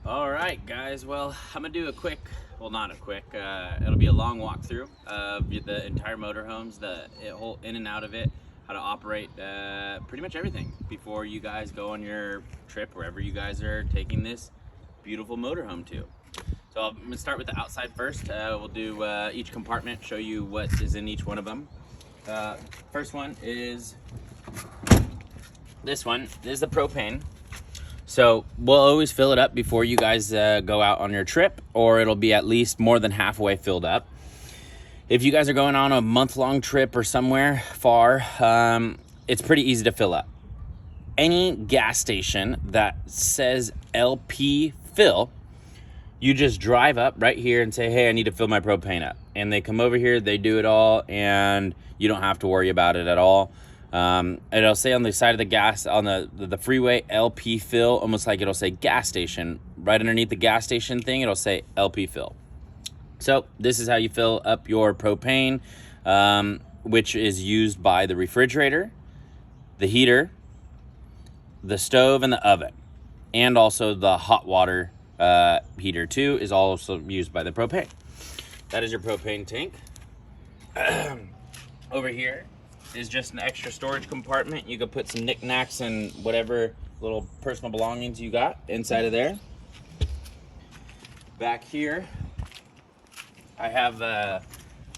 All right, guys. Well, I'm gonna do a quick, well, not a quick. It'll be a long walkthrough of the entire motorhomes, the whole in and out of it, how to operate, pretty much everything before you guys go on your trip wherever you guys are taking this beautiful motorhome to. So I'm gonna start with the outside first. We'll do each compartment, show you what is in each one of them. First one is this one. This is the propane. So we'll always fill it up before you guys go out on your trip, or it'll be at least more than halfway filled up. If you guys are going on a month-long trip or somewhere far, it's pretty easy to fill up. Any gas station that says LP fill, you just drive up right here and say, hey, I need to fill my propane up. And they come over here, they do it all, and you don't have to worry about it at all. It'll say on the side of the gas, on the freeway, LP fill, almost like it'll say gas station. Right underneath the gas station thing, it'll say LP fill. So this is how you fill up your propane, which is used by the refrigerator, the heater, the stove, and the oven. And also the hot water heater too is also used by the propane. That is your propane tank. Over here is just an extra storage compartment. You can put some knickknacks and whatever little personal belongings you got inside of there. Back here, I have the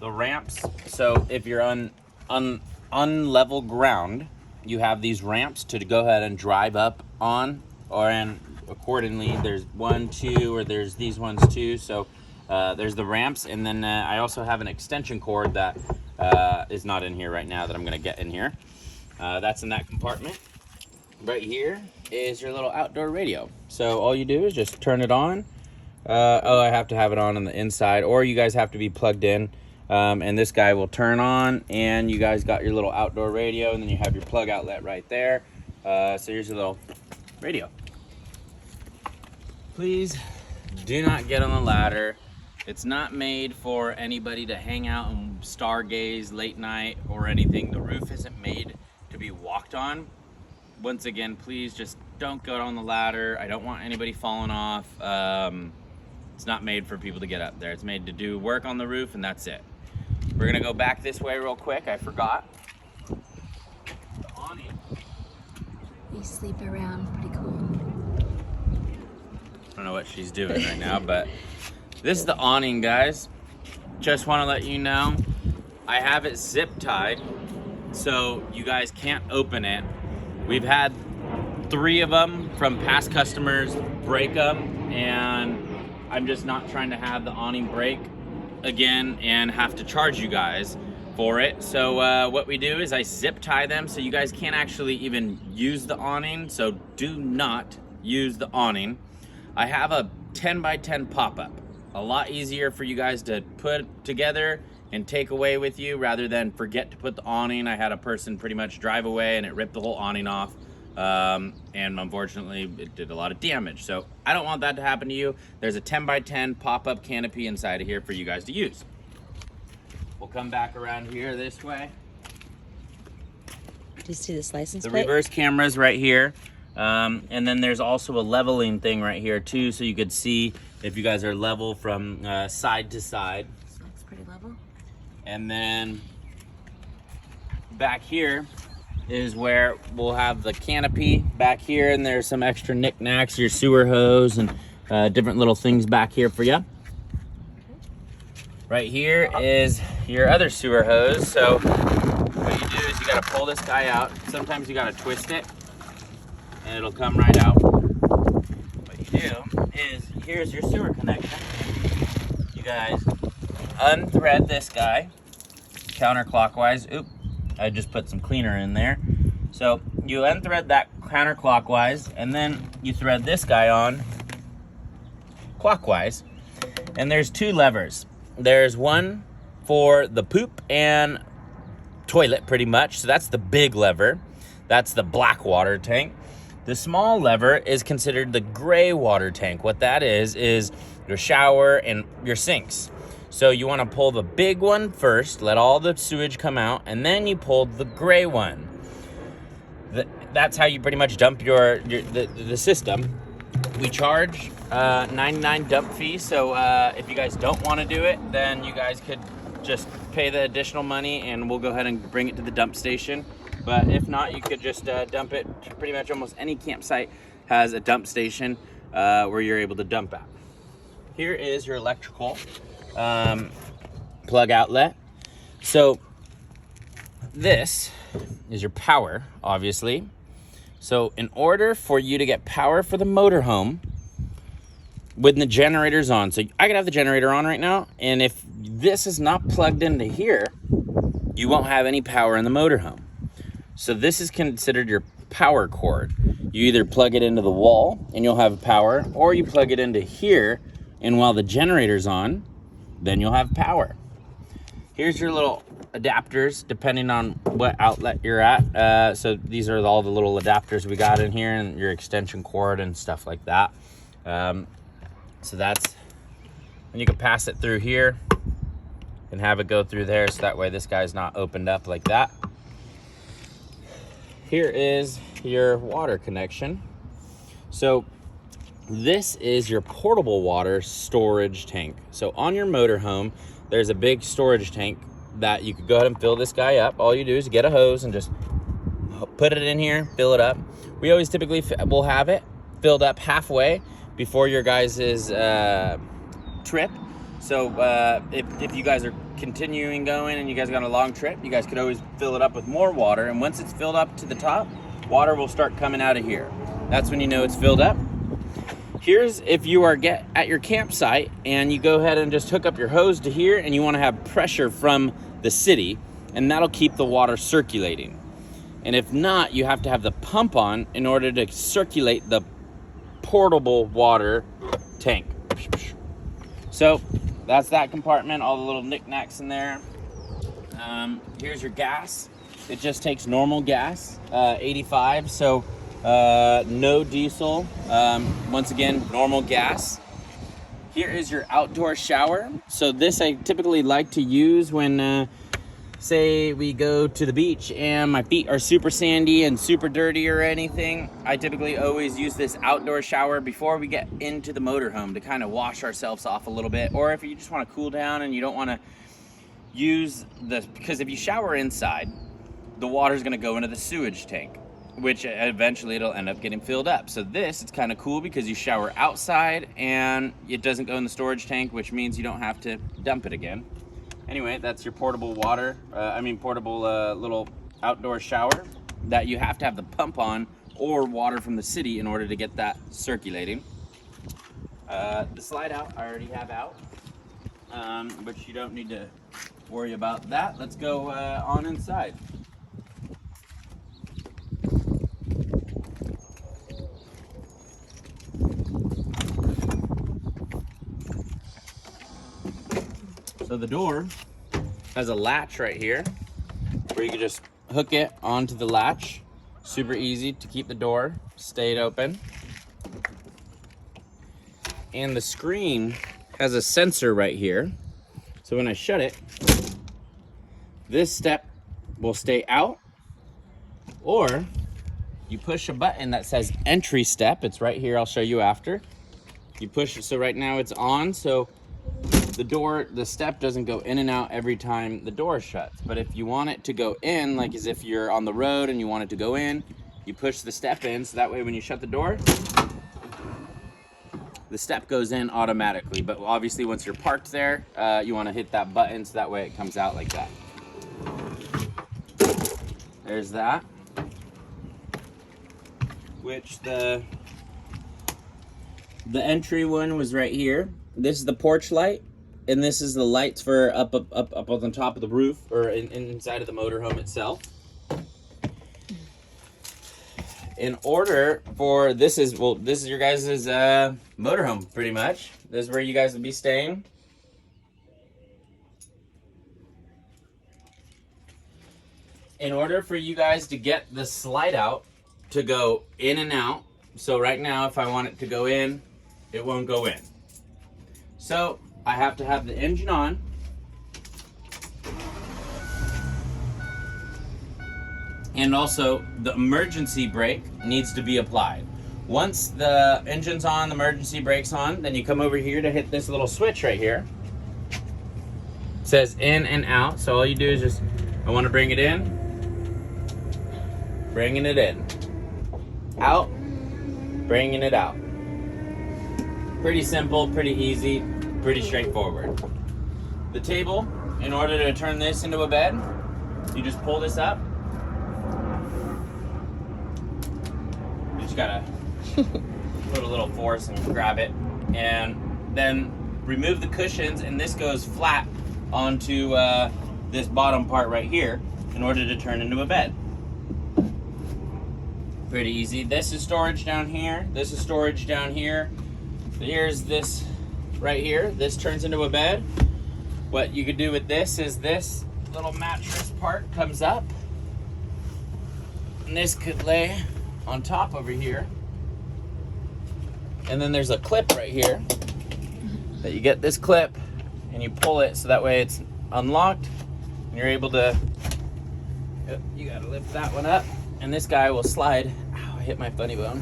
ramps. So if you're on unlevel ground, you have these ramps to go ahead and drive up on, and accordingly, there's 1, 2, or there's these ones too. So there's the ramps, and then I also have an extension cord that is not in here right now that I'm gonna get in here. That's in that compartment. Right here is your little outdoor radio. So all you do is just turn it on. I have to have it on the inside, or you guys have to be plugged in. And this guy will turn on, and you guys got your little outdoor radio, and then you have your plug outlet right there. So here's your little radio. Please do not get on the ladder. It's not made for anybody to hang out and stargaze late night or anything. The roof isn't made to be walked on. Once again, please just don't go on the ladder. I don't want anybody falling off. It's not made for people to get up there. It's made to do work on the roof, and that's it. We're gonna go back this way real quick. I forgot. The awning. They sleep around, pretty cool. I don't know what she's doing right now, but this is the awning, guys. Just want to let you know, I have it zip tied, so you guys can't open it. We've had 3 of them from past customers break them, and I'm just not trying to have the awning break again and have to charge you guys for it. So what we do is I zip tie them so you guys can't actually even use the awning, so do not use the awning. I have a 10 by 10 pop-up. A lot easier for you guys to put together and take away with you rather than forget to put the awning. I had a person pretty much drive away and it ripped the whole awning off. And unfortunately it did a lot of damage. So I don't want that to happen to you. There's a 10 by 10 pop-up canopy inside of here for you guys to use. We'll come back around here this way. Do you see this license plate? The reverse camera's right here. And then there's also a leveling thing right here too, so you could see if you guys are level from side to side. So it's pretty level. And then back here is where we'll have the canopy back here, and there's some extra knickknacks, your sewer hose, and different little things back here for you. Right here is your other sewer hose. So what you do is you gotta pull this guy out. Sometimes you gotta twist it, and it'll come right out. What you do is, here's your sewer connection. You guys unthread this guy counterclockwise. Oop, I just put some cleaner in there. So you unthread that counterclockwise, and then you thread this guy on clockwise. And there's 2 levers. There's one for the poop and toilet pretty much. So that's the big lever. That's the black water tank. The small lever is considered the gray water tank. What that is your shower and your sinks. So you want to pull the big one first, let all the sewage come out, and then you pull the gray one. That's how you pretty much dump the system. We charge 99 dump fee, so if you guys don't want to do it, then you guys could just pay the additional money and we'll go ahead and bring it to the dump station. But if not, you could just dump it. Pretty much almost any campsite has a dump station where you're able to dump at. Here is your electrical plug outlet. So this is your power, obviously. So in order for you to get power for the motorhome with the generators on, so I could have the generator on right now, and if this is not plugged into here, you won't have any power in the motorhome. So this is considered your power cord. You either plug it into the wall and you'll have power, or you plug it into here, and while the generator's on, then you'll have power. Here's your little adapters, depending on what outlet you're at. So these are all the little adapters we got in here, and your extension cord and stuff like that. So that's, and you can pass it through here and have it go through there, so that way this guy's not opened up like that. Here is your water connection. So this is your portable water storage tank. So on your motorhome, there's a big storage tank that you could go ahead and fill this guy up. All you do is get a hose and just put it in here, fill it up. We always typically will have it filled up halfway before your guys' trip. So if you guys are continuing going and you guys got a long trip, you guys could always fill it up with more water. And once it's filled up to the top, water will start coming out of here. That's when you know it's filled up. Here's if you are at your campsite and you go ahead and just hook up your hose to here and you want to have pressure from the city, and that'll keep the water circulating. And if not, you have to have the pump on in order to circulate the portable water tank. So that's that compartment, all the little knickknacks in there. Here's your gas. It just takes normal gas, 85, so no diesel. Once again, normal gas. Here is your outdoor shower. So this I typically like to use when say we go to the beach and my feet are super sandy and super dirty or anything. I typically always use this outdoor shower before we get into the motorhome to kind of wash ourselves off a little bit. Or if you just want to cool down and you don't want to use because if you shower inside, the water is going to go into the sewage tank, which eventually it'll end up getting filled up. So this, it's kind of cool because you shower outside and it doesn't go in the storage tank, which means you don't have to dump it again. Anyway, that's your portable water, portable little outdoor shower that you have to have the pump on or water from the city in order to get that circulating. The slide out, I already have out, but you don't need to worry about that. Let's go on inside. So the door has a latch right here where you can just hook it onto the latch. Super easy to keep the door stayed open. And the screen has a sensor right here. So when I shut it, this step will stay out, or you push a button that says entry step. It's right here, I'll show you after. You push it, so right now it's on, so the step doesn't go in and out every time the door shuts. But if you want it to go in, like as if you're on the road and you want it to go in, you push the step in, so that way when you shut the door, the step goes in automatically. But obviously once you're parked there, you want to hit that button so that way it comes out like that. There's that. Which the entry one was right here. This is the porch light, and this is the lights for up on the top of the roof or inside of the motorhome itself. In order for this is your guys' motorhome pretty much. This is where you guys will be staying. In order for you guys to get the slide out to go in and out, so right now if I want it to go in, it won't go in. So I have to have the engine on. And also the emergency brake needs to be applied. Once the engine's on, the emergency brake's on, then you come over here to hit this little switch right here. It says in and out, so all you do is just, I want to bring it in, bringing it in, out, bringing it out. Pretty simple, pretty easy, pretty straightforward. The table, in order to turn this into a bed, you just pull this up. You just gotta put a little force and grab it, and then remove the cushions, and this goes flat onto this bottom part right here in order to turn into a bed. Pretty easy. This is storage down here. This is storage down here. Here's this right here. This turns into a bed. What you could do with this is this little mattress part comes up, and this could lay on top over here. And then there's a clip right here that you get this clip and you pull it so that way it's unlocked and you're able to, you gotta lift that one up and this guy will slide. Ow, I hit my funny bone.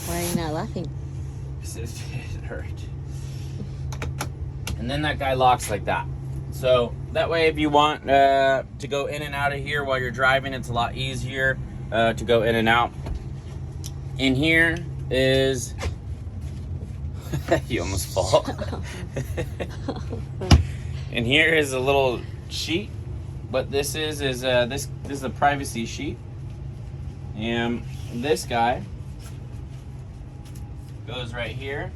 Why are you not laughing? It hurt. And then that guy locks like that. So that way if you want to go in and out of here while you're driving, it's a lot easier to go in and out. In here is, you almost fall. And here is a little sheet. What this is this is a privacy sheet. And this guy goes right here.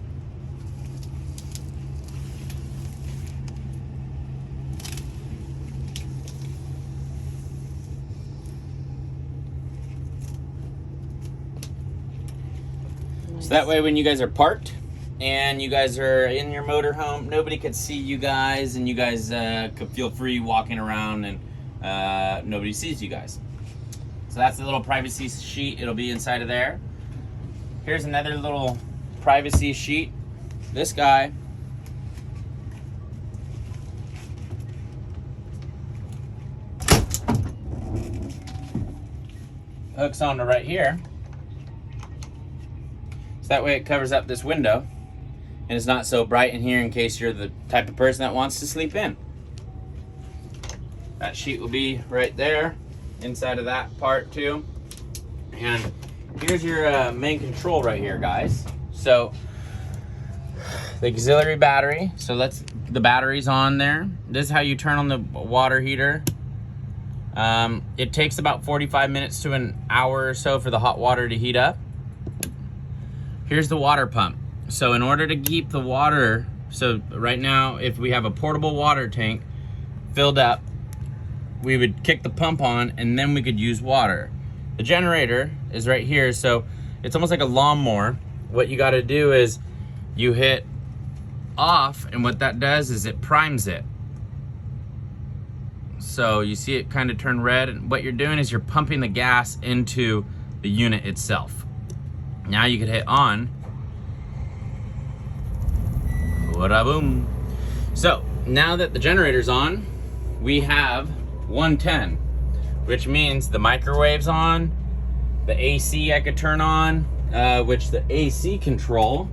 So that way when you guys are parked and you guys are in your motorhome, nobody could see you guys and you guys could feel free walking around and nobody sees you guys. So that's the little privacy sheet. It'll be inside of there. Here's another little privacy sheet. This guy hooks onto right here. So that way it covers up this window and it's not so bright in here in case you're the type of person that wants to sleep in. That sheet will be right there inside of that part too. And here's your main control right here, guys. So the auxiliary battery, so the battery's on there. This is how you turn on the water heater. It takes about 45 minutes to an hour or so for the hot water to heat up. Here's the water pump. So in order to keep the water, so right now if we have a portable water tank filled up, we would kick the pump on and then we could use water. The generator is right here, so it's almost like a lawnmower. What you gotta do is you hit off, and what that does is it primes it. So you see it kind of turn red, and what you're doing is you're pumping the gas into the unit itself. Now you can hit on. Boom. So now that the generator's on, we have 110, which means the microwave's on, the AC I could turn on, which the AC control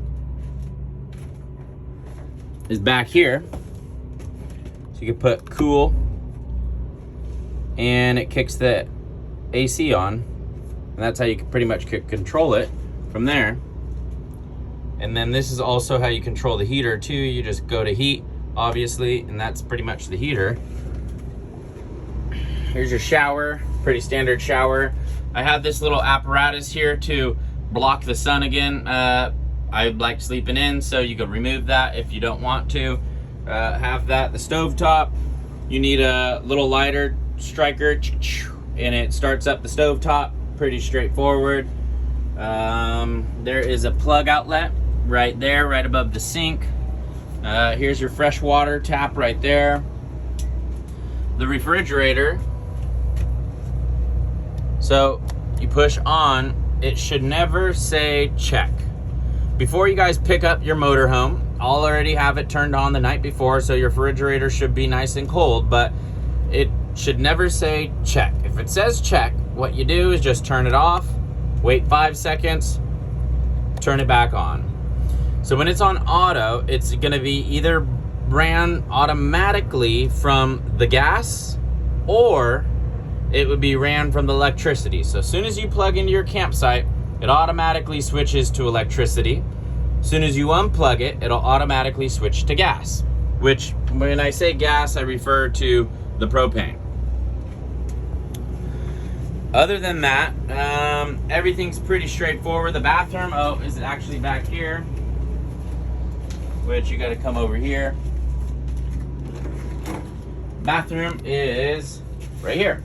is back here. So you can put cool and it kicks the AC on, and that's how you can pretty much control it from there. And then this is also how you control the heater too. You just go to heat, obviously, and that's pretty much the heater. Here's your shower, pretty standard shower. I have this little apparatus here to block the sun again. I like sleeping in, so you can remove that if you don't want to have that. The stovetop, you need a little lighter striker, and it starts up the stovetop. Pretty straightforward. There is a plug outlet right there, right above the sink. Here's your fresh water tap right there. The refrigerator, so you push on, it should never say check. Before you guys pick up your motorhome, I'll already have it turned on the night before, so your refrigerator should be nice and cold, but it should never say check. If it says check, what you do is just turn it off, wait 5 seconds, turn it back on. So when it's on auto, it's gonna be either ran automatically from the gas, or it would be ran from the electricity. So as soon as you plug into your campsite, it automatically switches to electricity. As soon as you unplug it, it'll automatically switch to gas, which when I say gas, I refer to the propane. Other than that, everything's pretty straightforward. The bathroom, is actually back here, which you gotta come over here. Bathroom is right here.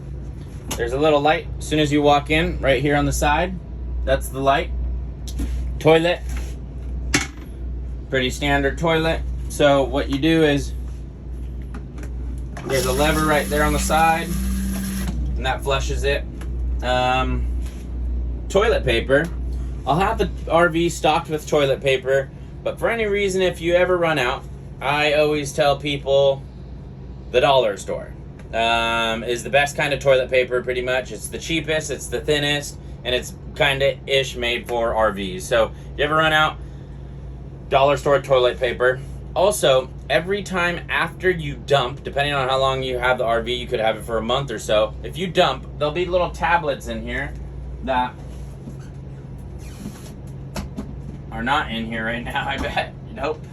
There's a little light as soon as you walk in, right here on the side. That's the light. Toilet, pretty standard toilet. So what you do is, there's a lever right there on the side, and that flushes it. Toilet paper. I'll have the RV stocked with toilet paper, but for any reason, if you ever run out, I always tell people the dollar store is the best kind of toilet paper, pretty much. It's the cheapest, it's the thinnest, and it's kind of ish made for RVs. So if you ever run out, dollar store toilet paper. Also, every time after you dump, depending on how long you have the RV, you could have it for a month or so. If you dump, there'll be little tablets in here that are not in here right now, I bet. Nope.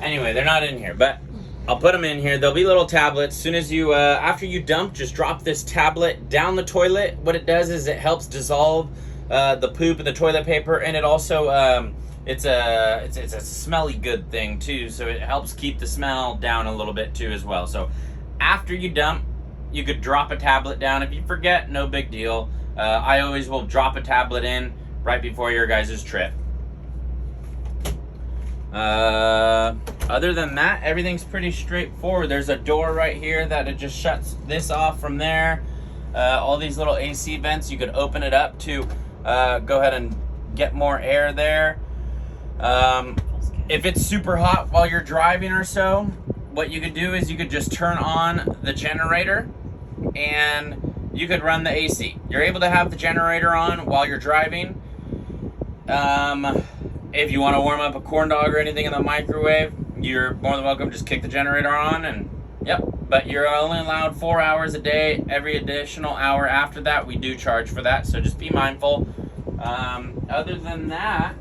Anyway, they're not in here, but I'll put them in here. There'll be little tablets. As soon as you, after you dump, just drop this tablet down the toilet. What it does is it helps dissolve the poop and the toilet paper, and it also it's a smelly good thing too, so it helps keep the smell down a little bit too as well. So after you dump, you could drop a tablet down. If you forget, no big deal. I always will drop a tablet in right before your guys' trip. Other than that, everything's pretty straightforward. There's a door right here that it just shuts this off from there. All these little AC vents, you could open it up to go ahead and get more air there. If it's super hot while you're driving or so, what you could do is you could just turn on the generator and you could run the AC. You're able to have the generator on while you're driving. If you want to warm up a corn dog or anything in the microwave, you're more than welcome. Just kick the generator on and yep. But you're only allowed 4 hours a day. Every additional hour after that, we do charge for that. So just be mindful. Other than that,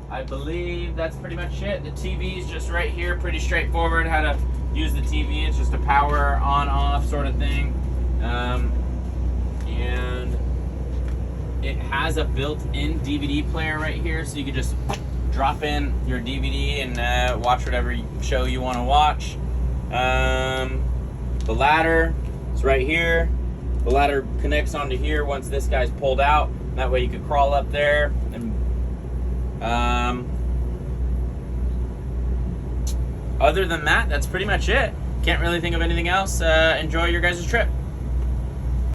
I believe that's pretty much it. The TV is just right here. Pretty straightforward how to use the TV. It's just a power on-off sort of thing. And it has a built-in DVD player right here, so you can just drop in your DVD and watch whatever show you want to watch. The ladder is right here. The ladder connects onto here once this guy's pulled out. That way you could crawl up there. And other than that, that's pretty much it. Can't really think of anything else. Enjoy your guys' trip.